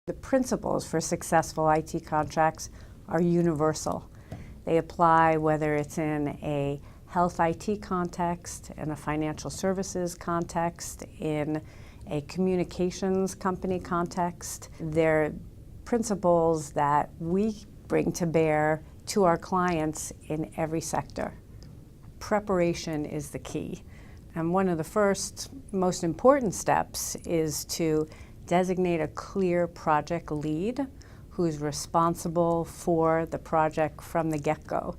The principles for successful IT contracts are universal. They apply whether it's in a health IT context, in a financial services context, in a communications company context. They're principles that we bring to bear to our clients in every sector. Preparation is the key. And one of the first, most important steps is to designate a clear project lead who's responsible for the project from the get-go.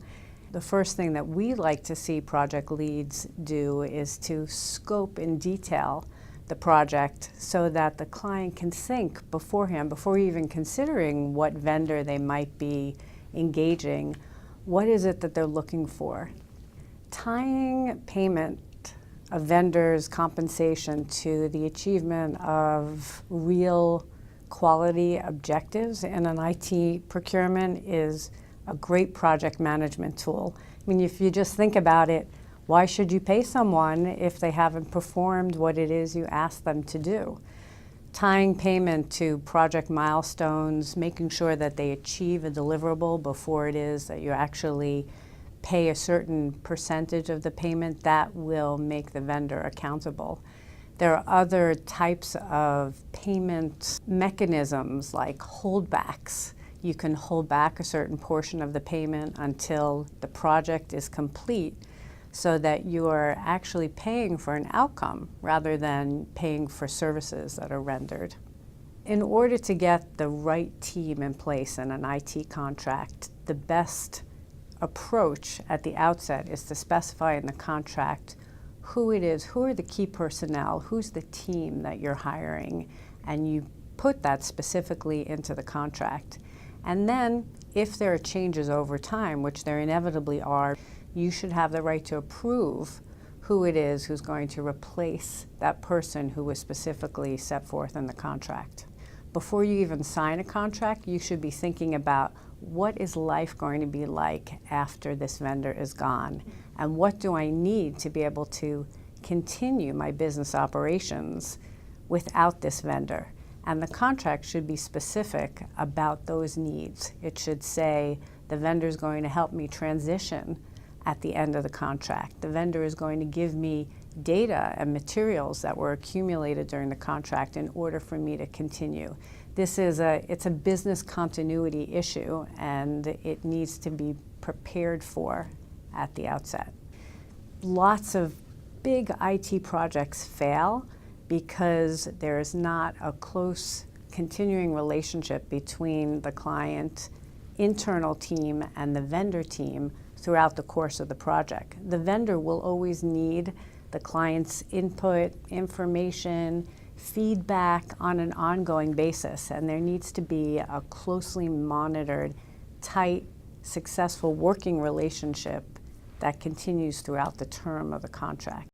The first thing that we like to see project leads do is to scope in detail the project so that the client can think beforehand, before even considering what vendor they might be engaging, what is it that they're looking for. Tying payment of vendors' compensation to the achievement of real quality objectives in an IT procurement is a great project management tool. I mean, if you just think about it, why should you pay someone if they haven't performed what it is you asked them to do? Tying payment to project milestones, making sure that they achieve a deliverable before it is that you actually pay a certain percentage of the payment, that will make the vendor accountable. There are other types of payment mechanisms like holdbacks. You can hold back a certain portion of the payment until the project is complete so that you are actually paying for an outcome rather than paying for services that are rendered. In order to get the right team in place in an IT contract, the best approach at the outset is to specify in the contract who it is, who are the key personnel, who's the team that you're hiring, and you put that specifically into the contract. And then, if there are changes over time, which there inevitably are, you should have the right to approve who it is who's going to replace that person who was specifically set forth in the contract. Before you even sign a contract, you should be thinking about what is life going to be like after this vendor is gone, and what do I need to be able to continue my business operations without this vendor. And the contract should be specific about those needs. It should say the vendor is going to help me transition at the end of the contract. The vendor is going to give me data and materials that were accumulated during the contract in order for me to continue. It's a business continuity issue, and it needs to be prepared for at the outset. Lots of big IT projects fail because there is not a close continuing relationship between the client internal team and the vendor team throughout the course of the project. The vendor will always need the client's input, information, feedback on an ongoing basis, and there needs to be a closely monitored, tight, successful working relationship that continues throughout the term of the contract.